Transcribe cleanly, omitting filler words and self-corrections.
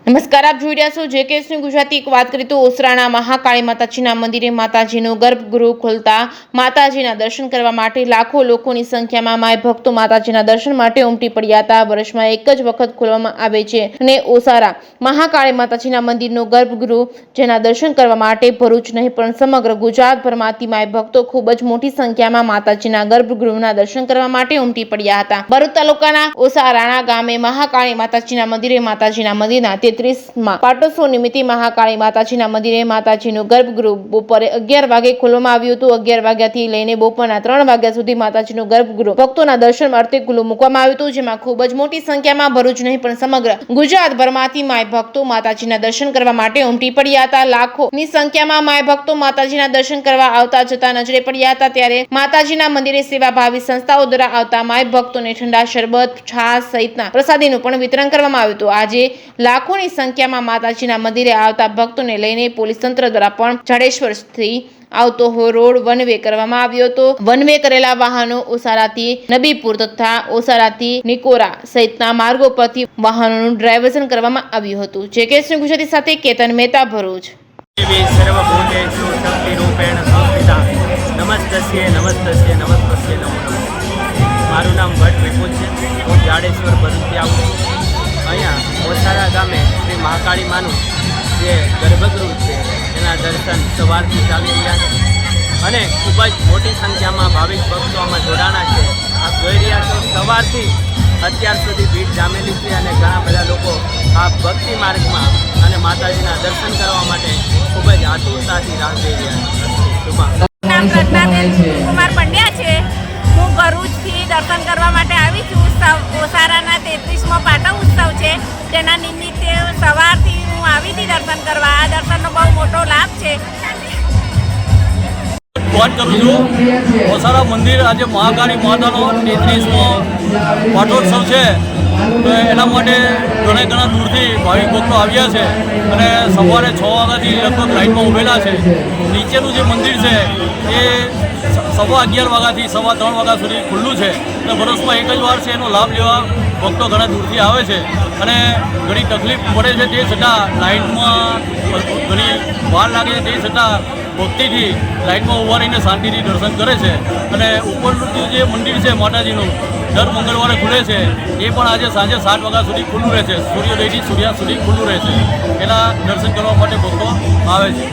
નમસ્કાર, આપ જોઈ રહ્યા છો જેકેએસ ન્યૂઝ ગુજરાતી। એક વાત કરીએ તો ઓસરાના મહાકાળી માતાજીના મંદિરે માતાજીનું ગર્ભગૃહ ખોલતા માતાજીના દર્શન કરવા માટે લાખો લોકોની સંખ્યામાં માય ભક્તો માતાજીના દર્શન માટે ઉમટી પડ્યા હતા। વર્ષમાં એક જ વખત ખોલવામાં આવે છે અને ઓસારા મહાકાળી માતાજીના મંદિરનું ગર્ભગૃહ જેના દર્શન કરવા માટે ભરૂચ નહીં પણ સમગ્ર ગુજરાતભરમાંથી માય ભક્તો ખૂબ જ મોટી સંખ્યામાં માતાજીના ગર્ભગૃહના દર્શન કરવા માટે ઉમટી પડ્યા હતા। ભરૂચ તાલુકાના ઓસારાણા ગામે મહાકાળી માતાજીના મંદિરે માતાજીના મંદિરના 33માં પાટોત્સવ નિમિત્તે મહાકાળી માતાજીના મંદિરે માતાજીનું ગર્ભગૃહ બપોરે 11 વાગે ખોલવામાં આવ્યું હતું। 11 વાગ્યાથી લઈને બપોરના 3 વાગ્યા સુધી માતાજીનું ગર્ભગૃહ ભક્તોના દર્શન અર્થે ખુલ્લું મૂકવામાં આવ્યું હતું, જેમાં ખૂબ જ મોટી સંખ્યામાં ભરૂચ નહીં પણ સમગ્ર ગુજરાતભરમાંથી માય ભક્તો માતાજીના દર્શન કરવા માટે ઉમટી પડ્યા હતા। લાખોની સંખ્યામાં માય ભક્તો માતાજીના દર્શન કરવા આવતા જતા નજરે પડ્યા હતા। ત્યારે માતાજીના મંદિરે સેવાભાવી સંસ્થાઓ દ્વારા આવતા માય ભક્તોને ઠંડા શરબત, છાશ સહિતના પ્રસાદીનું પણ વિતરણ કરવામાં આવ્યું હતું। આજે લાખોની સંખ્યામાં માતાજીના મંદિરે આવતા ભક્તોને લઈને પોલીસ તંત્ર દ્વારા પણ જાડેશ્વરથી આવતો રોડ વન વે કરવામાં આવ્યો હતો। વન વે કરેલા વાહનો ઓસારાથી નબીપુર તથા ઓસારાથી નિકોરા સહિતના માર્ગો પરથી વાહનોનું ડ્રાઇવર્ઝન કરવામાં આવ્યું હતું। જેકેએસ ન્યૂઝ ગુજરાતી સાથે કેતન મહેતા, ભરૂચ। સર્વભૂતેષુ શક્તિરૂપેણ સંસ્થિતા નમસ્તસ્ય નમસ્તસ્ય નમસ્તસ્ય નમો નમઃ। મારું નામ ભટ્ટ વિપુલ છે। હું જાડેશ્વર ભરૂચથી આવું છું। અહીંયા ઓસારા ગામે શ્રી મહાકાળી માનું જે ગર્ભગૃહ છે એના દર્શન સવારથી ચાલી રહ્યા છે અને ખૂબ જ મોટી સંખ્યામાં ભાવિક ભક્તો આમાં જોડાણા છે। આપ જોઈ રહ્યા છો સવારથી અત્યાર સુધી ભીડ જામેલી છે અને ઘણા બધા લોકો આ ભક્તિ માર્ગમાં અને માતાજીના દર્શન કરવા માટે ખૂબ જ આતુરતાથી રાહ જોઈ રહ્યા છે। નામ પ્રજ્ઞાબેન કુમાર પંડ્યા છે। હું ભરૂચથી દર્શન કરવા માટે આવી છું। ઓસારાના 33મો પાટો ઉત્સવ છે, જેના નિમિત્તે સવારથી હું આવી હતી દર્શન કરવા। આ દર્શનનો બહુ મોટો લાભ છે। વાત કરું છું ઓસારા મંદિર આજે મહાકાળી માતાનો 33મો પાટોત્સવ છે, તો એના માટે ઘણા દૂરથી ભાવિક ભક્તો આવ્યા છે અને સવારે 6 વાગ્યાથી લગભગ લાઇનમાં ઊભેલા છે। નીચેનું જે મંદિર છે એ 11:15 વાગ્યાથી 3:15 વાગ્યા સુધી ખુલ્લું છે અને વર્ષમાં એક જ વાર છે, એનો લાભ લેવા ભક્તો ઘણા દૂરથી આવે છે અને ઘણી તકલીફ પડે છે તે છતાં લાઇનમાં ઘણી વાર લાગે છે તે છતાં ભક્તિથી લાઇનમાં ઊભા રહીને શાંતિથી દર્શન કરે છે અને ઉપરનું જે મંદિર છે માતાજીનું દર મંગળવારે ખુલે છે, એ પણ આજે સાંજે 7 વાગ્યા સુધી ખુલ્લું રહે છે। સૂર્યોદયથી સૂર્યાસ્ત સુધી ખુલ્લું રહે છે। એના દર્શન કરવા માટે ભક્તો આવે છે।